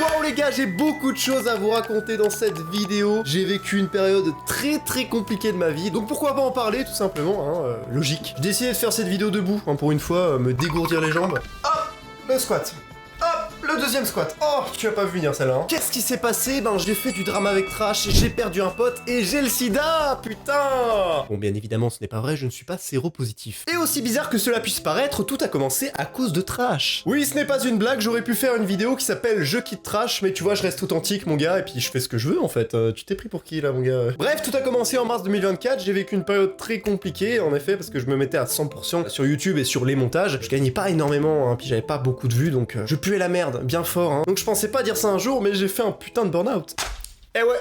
Wow les gars, j'ai beaucoup de choses à vous raconter dans cette vidéo. J'ai vécu une période très compliquée de ma vie, donc pourquoi pas en parler tout simplement, hein, logique. J'ai décidé de faire cette vidéo debout, hein, pour une fois, me dégourdir les jambes. Hop, le squat. Hop, le deuxième squat. Oh, tu as pas vu venir celle-là. Hein. Qu'est-ce qui s'est passé? Ben j'ai fait du drama avec Trash, j'ai perdu un pote et j'ai le sida, putain. Bon, bien évidemment ce n'est pas vrai, je ne suis pas séropositif. Et aussi bizarre que cela puisse paraître, tout a commencé à cause de Trash. Oui, ce n'est pas une blague, j'aurais pu faire une vidéo qui s'appelle Je quitte Trash, mais tu vois, je reste authentique mon gars, et puis je fais ce que je veux en fait. Tu t'es pris pour qui là mon gars? Bref, tout a commencé en mars 2024, j'ai vécu une période très compliquée en effet, parce que je me mettais à 100% sur YouTube et sur les montages. Je gagnais pas énormément, hein, puis j'avais pas beaucoup de vues, donc je puais la merde, bien fort. Hein. Donc je pensais pas dire ça un jour, mais j'ai fait un putain de burn-out. Eh ouais.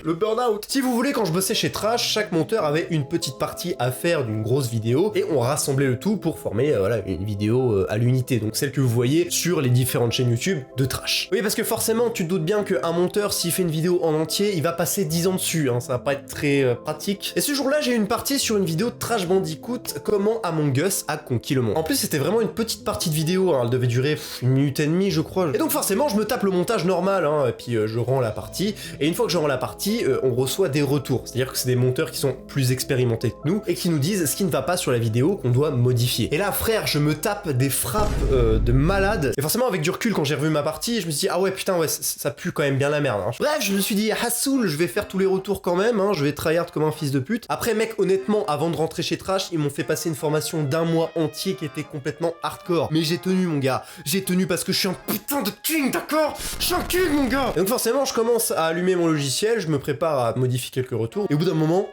Le burn-out. Si vous voulez, quand je bossais chez Trash, chaque monteur avait une petite partie à faire d'une grosse vidéo et on rassemblait le tout pour former voilà, une vidéo à l'unité. Donc celle que vous voyez sur les différentes chaînes YouTube de Trash. Oui, parce que forcément, tu te doutes bien qu'un monteur, s'il fait une vidéo en entier, il va passer 10 ans dessus. Hein, ça va pas être très pratique. Et ce jour-là, j'ai eu une partie sur une vidéo de Trash Bandicoot, comment Among Us a conquis le monde. En plus, c'était vraiment une petite partie de vidéo. Hein, elle devait durer 1 minute et demie, je crois. Et donc forcément, je me tape le montage normal. Hein, et puis je rends la partie. Et une fois que je rends la partie, on reçoit des retours, c'est-à-dire que c'est des monteurs qui sont plus expérimentés que nous et qui nous disent ce qui ne va pas sur la vidéo qu'on doit modifier. Et là frère, je me tape des frappes de malade, et forcément avec du recul quand j'ai revu ma partie, je me suis dit ah ouais putain ouais ça pue quand même bien la merde. Hein. Bref, je me suis dit Hassoul, je vais faire tous les retours quand même, hein, je vais tryhard comme un fils de pute. Après mec, honnêtement, avant de rentrer chez Trash, ils m'ont fait passer une formation d'1 mois entier qui était complètement hardcore. Mais j'ai tenu mon gars, j'ai tenu parce que je suis un putain de king, d'accord? Je suis un king mon gars. Et donc forcément je commence à allumer mon logiciel, je me prépare à modifier quelques retours, et au bout d'un moment,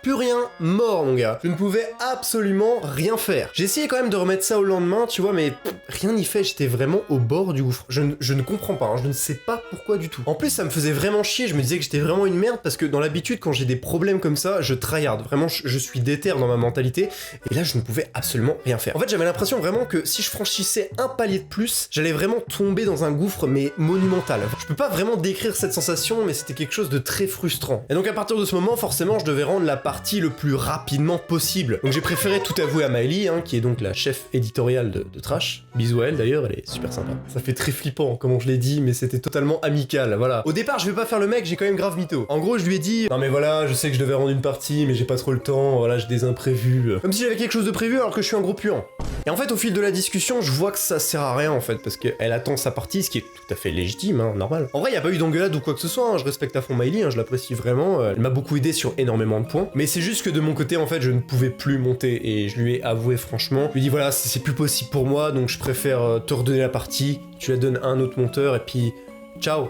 plus rien, mort mon gars. Je ne pouvais absolument rien faire. J'ai essayé quand même de remettre ça au lendemain, tu vois, mais rien n'y fait, j'étais vraiment au bord du gouffre. Je ne comprends pas, hein, je ne sais pas pourquoi du tout. En plus, ça me faisait vraiment chier, je me disais que j'étais vraiment une merde, parce que dans l'habitude, quand j'ai des problèmes comme ça, je tryhard. Vraiment, je suis déter dans ma mentalité, et là, je ne pouvais absolument rien faire. En fait, j'avais l'impression vraiment que si je franchissais un palier de plus, j'allais vraiment tomber dans un gouffre, mais monumental. Je peux pas vraiment décrire cette sensation, mais c'était quelque chose de très frustrant. Et donc, à partir de ce moment, forcément, je devais rendre la partie le plus rapidement possible. Donc j'ai préféré tout avouer à Miley, hein, qui est donc la chef éditoriale de Trash. Bisous à elle d'ailleurs, elle est super sympa. Ça fait très flippant, comment je l'ai dit, mais c'était totalement amical, voilà. Au départ, je vais pas faire le mec, j'ai quand même grave mytho. En gros, je lui ai dit, non mais voilà, je sais que je devais rendre une partie, mais j'ai pas trop le temps, voilà, j'ai des imprévus. Comme si j'avais quelque chose de prévu alors que je suis un gros puant. Et en fait, au fil de la discussion, je vois que ça sert à rien en fait, parce qu'elle attend sa partie, ce qui est tout à fait légitime, hein, normal. En vrai, y a pas eu d'engueulade ou quoi que ce soit, hein, je respecte à fond Miley, hein, je l'apprécie vraiment, elle m'a beaucoup aidé sur énormément de points, mais c'est juste que de mon côté, en fait, je ne pouvais plus monter, et je lui ai avoué franchement, je lui ai dit voilà, c'est plus possible pour moi, donc je préfère te redonner la partie, tu la donnes à un autre monteur, et puis ciao.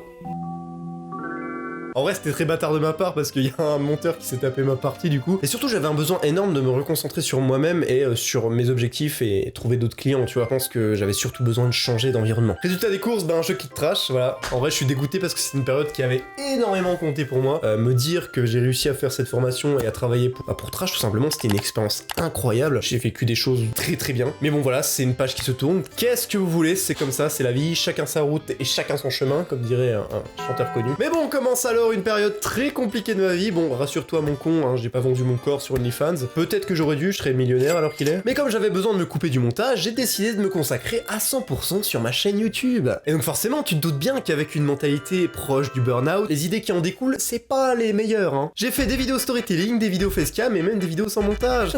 En vrai, c'était très bâtard de ma part parce qu'il y a un monteur qui s'est tapé ma partie du coup. Et surtout, j'avais un besoin énorme de me reconcentrer sur moi-même et sur mes objectifs et trouver d'autres clients, tu vois. Je pense que j'avais surtout besoin de changer d'environnement. Résultat des courses, ben je quitte Trash, voilà. En vrai, je suis dégoûté parce que c'est une période qui avait énormément compté pour moi. Me dire que j'ai réussi à faire cette formation et à travailler pour Trash, tout simplement, c'était une expérience incroyable. J'ai vécu des choses très bien. Mais bon, voilà, c'est une page qui se tourne. Qu'est-ce que vous voulez? C'est comme ça, c'est la vie. Chacun sa route et chacun son chemin, comme dirait un chanteur connu. Mais bon, comment ça alors? Une période très compliquée de ma vie. Bon, rassure-toi mon con, hein, j'ai pas vendu mon corps sur OnlyFans. Peut-être que j'aurais dû, je serais millionnaire alors qu'il est. Mais comme j'avais besoin de me couper du montage, j'ai décidé de me consacrer à 100% sur ma chaîne YouTube. Et donc forcément, tu te doutes bien qu'avec une mentalité proche du burn-out, les idées qui en découlent, c'est pas les meilleures. Hein. J'ai fait des vidéos storytelling, des vidéos facecam et même des vidéos sans montage.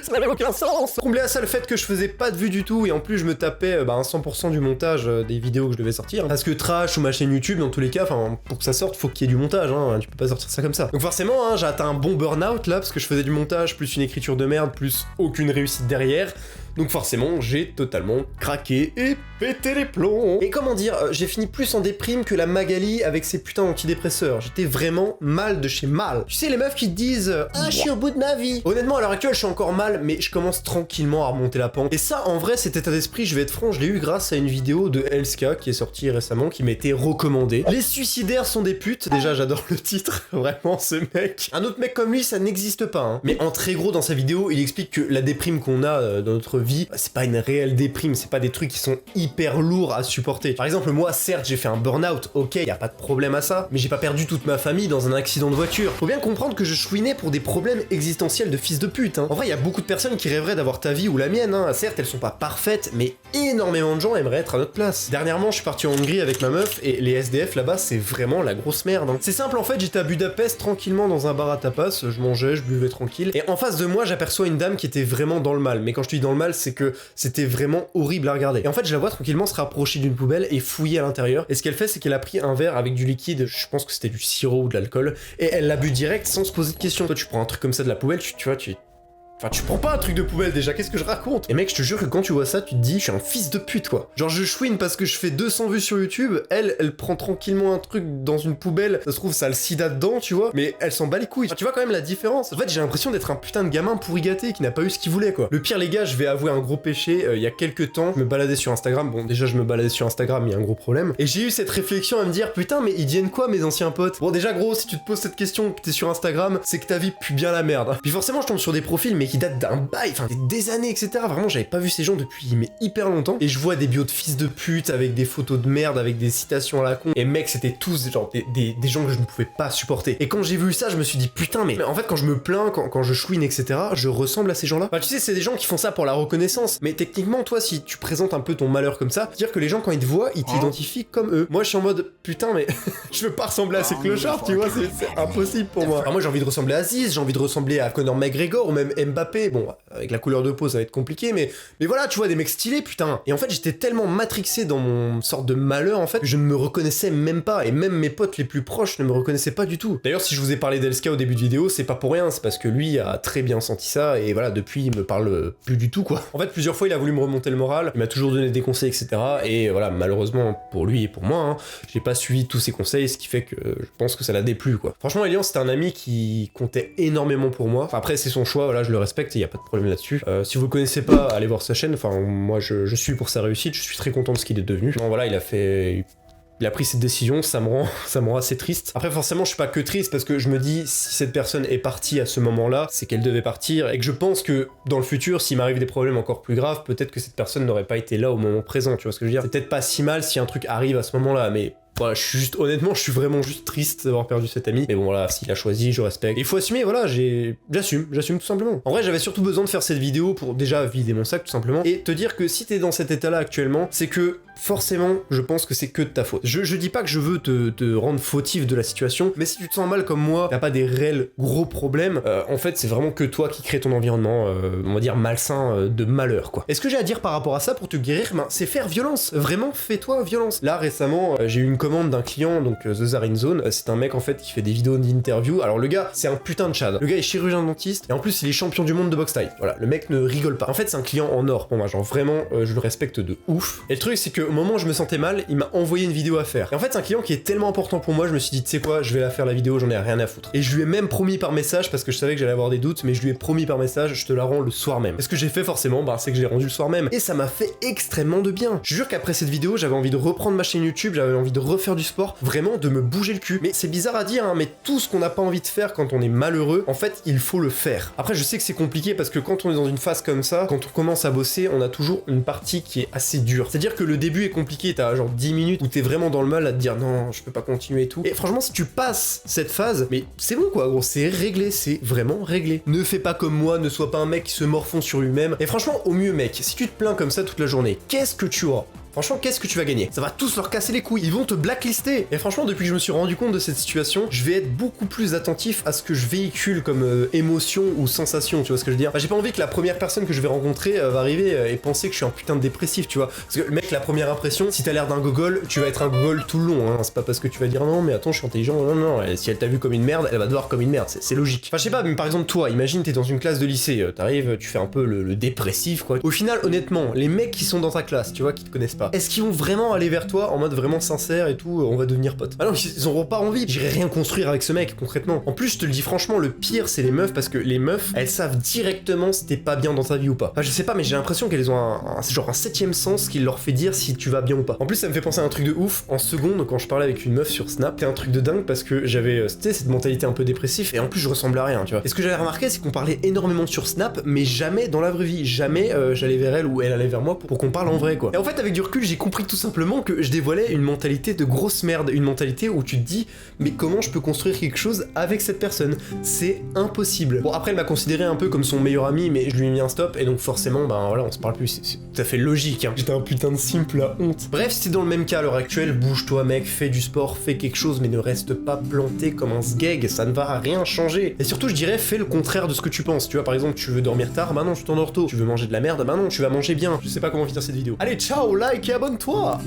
Ça n'avait aucun sens. Comblé à ça le fait que je faisais pas de vues du tout et en plus je me tapais 100% du montage des vidéos que je devais sortir. Parce que Trash ou ma chaîne YouTube, dans tous les cas, pour que ça sorte, faut qu'il y ait du montage, hein, tu peux pas sortir ça comme ça. Donc forcément, hein, j'ai atteint un bon burn-out là, parce que je faisais du montage, plus une écriture de merde, plus aucune réussite derrière. Donc forcément, j'ai totalement craqué et pété les plombs. Et comment dire, j'ai fini plus en déprime que la Magali avec ses putains d'antidépresseurs. J'étais vraiment mal de chez mal. Tu sais, les meufs qui te disent « Ah, je suis au bout de ma vie ». Honnêtement, à l'heure actuelle, je suis encore mal, mais je commence tranquillement à remonter la pente. Et ça, en vrai, cet état d'esprit, je vais être franc, je l'ai eu grâce à une vidéo de Elska qui est sortie récemment, qui m'a été recommandée. Les suicidaires sont des putes. Déjà, j'adore le titre. Vraiment, ce mec. Un autre mec comme lui, ça n'existe pas. Hein. Mais en très gros, dans sa vidéo, il explique que la déprime qu'on a dans notre vit, c'est pas une réelle déprime, c'est pas des trucs qui sont hyper lourds à supporter. Par exemple, moi, certes, j'ai fait un burn-out, ok, y a pas de problème à ça, mais j'ai pas perdu toute ma famille dans un accident de voiture. Faut bien comprendre que je chouinais pour des problèmes existentiels de fils de pute, hein. En vrai, y a beaucoup de personnes qui rêveraient d'avoir ta vie ou la mienne, hein. Certes, elles sont pas parfaites, mais énormément de gens aimeraient être à notre place. Dernièrement, je suis parti en Hongrie avec ma meuf, et les SDF là-bas, c'est vraiment la grosse merde, hein. C'est simple, en fait, j'étais à Budapest tranquillement dans un bar à tapas, je mangeais, je buvais tranquille, et en face de moi, j'aperçois une dame qui était vraiment dans le mal. Mais quand je te dis dans le mal, c'est que c'était vraiment horrible à regarder. Et en fait, je la vois tranquillement se rapprocher d'une poubelle et fouiller à l'intérieur. Et ce qu'elle fait, c'est qu'elle a pris un verre avec du liquide, je pense que c'était du sirop ou de l'alcool, et elle l'a bu direct sans se poser de questions. Toi, tu prends un truc comme ça de la poubelle, tu vois, Enfin, tu prends pas un truc de poubelle déjà, qu'est-ce que je raconte? Et mec, je te jure que quand tu vois ça, tu te dis, je suis un fils de pute, quoi. Genre, je chouine parce que je fais 200 vues sur YouTube, elle prend tranquillement un truc dans une poubelle, ça se trouve, ça a le sida dedans, tu vois, mais elle s'en bat les couilles. Enfin, tu vois quand même la différence. En fait, j'ai l'impression d'être un putain de gamin pourri gâté qui n'a pas eu ce qu'il voulait, quoi. Le pire, les gars, je vais avouer un gros péché, il y a quelques temps, je me baladais sur Instagram, bon, déjà, je me baladais sur Instagram, il y a un gros problème, et j'ai eu cette réflexion à me dire, putain, mais ils deviennent quoi, mes anciens potes? Bon, déjà, gros, si tu te poses cette question, que t'es sur Instagram, c'est que ta vie pue bien la merde. Puis forcément, je tombe sur des profils, mais qui datent d'un bail, enfin des années, etc. Vraiment, j'avais pas vu ces gens depuis mais hyper longtemps. Et je vois des bios de fils de pute avec des photos de merde, avec des citations à la con. Et mec, c'était tous genre des gens que je ne pouvais pas supporter. Et quand j'ai vu ça, je me suis dit putain, mais en fait, quand je me plains, quand je chouine, etc., je ressemble à ces gens-là. Enfin, tu sais, c'est des gens qui font ça pour la reconnaissance. Mais techniquement, toi, si tu présentes un peu ton malheur comme ça, c'est-à-dire que les gens, quand ils te voient, ils t'identifient comme eux. Moi, je suis en mode putain, mais je veux pas ressembler à ces clochards, tu vois, c'est impossible pour moi. Alors, moi, j'ai envie de ressembler à Aziz, j'ai envie de ressembler à Conor McGregor ou même Mbappé. Bon, avec la couleur de peau, ça va être compliqué, mais voilà, tu vois, des mecs stylés, putain. Et en fait, j'étais tellement matrixé dans mon sorte de malheur, en fait, que je ne me reconnaissais même pas, et même mes potes les plus proches ne me reconnaissaient pas du tout. D'ailleurs, si je vous ai parlé d'Elska au début de vidéo, c'est pas pour rien, c'est parce que lui a très bien senti ça, et voilà, depuis, il me parle plus du tout, quoi. En fait, plusieurs fois, il a voulu me remonter le moral, il m'a toujours donné des conseils, etc., et voilà, malheureusement, pour lui et pour moi, hein, j'ai pas suivi tous ses conseils, ce qui fait que je pense que ça l'a déplu, quoi. Franchement, Elian, c'était un ami qui comptait énormément pour moi. Enfin, après, c'est son choix, voilà, je le respecte, et y a pas de problème là-dessus. Si vous le connaissez pas, allez voir sa chaîne, enfin moi je suis pour sa réussite, je suis très content de ce qu'il est devenu. Non voilà, il a pris cette décision, ça me rend assez triste. Après forcément je suis pas que triste parce que je me dis si cette personne est partie à ce moment-là, c'est qu'elle devait partir et que je pense que dans le futur, s'il m'arrive des problèmes encore plus graves, peut-être que cette personne n'aurait pas été là au moment présent, tu vois ce que je veux dire? C'est peut-être pas si mal si un truc arrive à ce moment-là, mais voilà, honnêtement, je suis vraiment juste triste d'avoir perdu cet ami. Mais bon, voilà, s'il a choisi, je respecte. Et il faut assumer, voilà, j'assume tout simplement. En vrai, j'avais surtout besoin de faire cette vidéo pour déjà vider mon sac, tout simplement, et te dire que si t'es dans cet état-là actuellement, c'est que forcément, je pense que c'est que de ta faute. Je dis pas que je veux te rendre fautif de la situation, mais si tu te sens mal comme moi, t'as pas des réels gros problèmes, en fait, c'est vraiment que toi qui crée ton environnement, on va dire malsain, de malheur, quoi. Et ce que j'ai à dire par rapport à ça pour te guérir, ben, c'est faire violence. Vraiment, fais-toi violence. Là, récemment, j'ai eu une commande d'un client, donc The Zarin Zone. C'est un mec, en fait, qui fait des vidéos d'interview. Alors, le gars, c'est un putain de chad. Le gars est chirurgien dentiste, et en plus, il est champion du monde de boxe thaï. Voilà, le mec ne rigole pas. En fait, c'est un client en or pour moi, genre vraiment, je le respecte de ouf. Et le truc, c'est que au moment où je me sentais mal, il m'a envoyé une vidéo à faire. Et en fait, c'est un client qui est tellement important pour moi, je me suis dit, tu sais quoi, je vais la faire la vidéo, j'en ai rien à foutre. Et je lui ai même promis par message, parce que je savais que j'allais avoir des doutes, mais je lui ai promis par message, je te la rends le soir même. Et ce que j'ai fait forcément, bah, c'est que je l'ai rendu le soir même. Et ça m'a fait extrêmement de bien. Je jure qu'après cette vidéo, j'avais envie de reprendre ma chaîne YouTube, j'avais envie de refaire du sport, vraiment de me bouger le cul. Mais c'est bizarre à dire, hein, mais tout ce qu'on n'a pas envie de faire quand on est malheureux, en fait, il faut le faire. Après, je sais que c'est compliqué parce que quand on est dans une phase comme ça, quand on commence à bosser, on a toujours une partie qui est assez dure. C'est-à-dire que le début est compliqué, t'as genre 10 minutes où t'es vraiment dans le mal à te dire non, je peux pas continuer et tout. Et franchement, si tu passes cette phase, mais c'est bon quoi, gros, c'est réglé, c'est vraiment réglé. Ne fais pas comme moi, ne sois pas un mec qui se morfond sur lui-même. Et franchement, au mieux, mec, si tu te plains comme ça toute la journée, qu'est-ce que tu auras? Franchement, qu'est-ce que tu vas gagner? Ça va tous leur casser les couilles, ils vont te blacklister. Et franchement, depuis que je me suis rendu compte de cette situation, je vais être beaucoup plus attentif à ce que je véhicule comme émotion ou sensation, tu vois ce que je veux dire? Enfin, j'ai pas envie que la première personne que je vais rencontrer va arriver et penser que je suis un putain de dépressif, tu vois. Parce que mec, la première impression, si t'as l'air d'un gogol, tu vas être un gogol tout le long, hein. C'est pas parce que tu vas dire non, mais attends, je suis intelligent, non. Et si elle t'a vu comme une merde, elle va te voir comme une merde, c'est logique. Enfin, je sais pas, mais par exemple, toi, imagine t'es dans une classe de lycée, t'arrives, tu fais un peu le dépressif, quoi. Au final, honnêtement, les mecs qui sont dans ta classe, tu vois, qui te connaissent pas. Est-ce qu'ils vont vraiment aller vers toi en mode vraiment sincère et tout, on va devenir potes? Ah non, ils auront pas envie. J'irai rien construire avec ce mec, concrètement. En plus, je te le dis franchement, le pire, c'est les meufs, parce que les meufs, elles savent directement si t'es pas bien dans ta vie ou pas. Enfin, je sais pas, mais j'ai l'impression qu'elles ont genre un septième sens qui leur fait dire si tu vas bien ou pas. En plus, ça me fait penser à un truc de ouf. En seconde, quand je parlais avec une meuf sur Snap, c'était un truc de dingue parce que j'avais, c'était cette mentalité un peu dépressive et en plus, je ressemblais à rien, tu vois. Et ce que j'avais remarqué, c'est qu'on parlait énormément sur Snap, mais jamais dans la vraie vie. Jamais j'allais vers elle ou elle allait vers moi pour qu'on parle en vrai, quoi. Et en fait, avec du recul, j'ai compris tout simplement que je dévoilais une mentalité de grosse merde, une mentalité où tu te dis, mais comment je peux construire quelque chose avec cette personne? C'est impossible. Bon, après, elle m'a considéré un peu comme son meilleur ami, mais je lui ai mis un stop, et donc forcément, ben voilà, on se parle plus. C'est tout à fait logique, hein. J'étais un putain de simple à honte. Bref, si t'es dans le même cas à l'heure actuelle, bouge-toi, mec, fais du sport, fais quelque chose, mais ne reste pas planté comme un sgeg, ça ne va rien changer. Et surtout, je dirais, fais le contraire de ce que tu penses. Tu vois, par exemple, tu veux dormir tard, bah non, tu t'endors tôt. Tu veux manger de la merde, bah non, tu vas manger bien. Je sais pas comment finir cette vidéo. Allez, ciao, like et abonne-toi!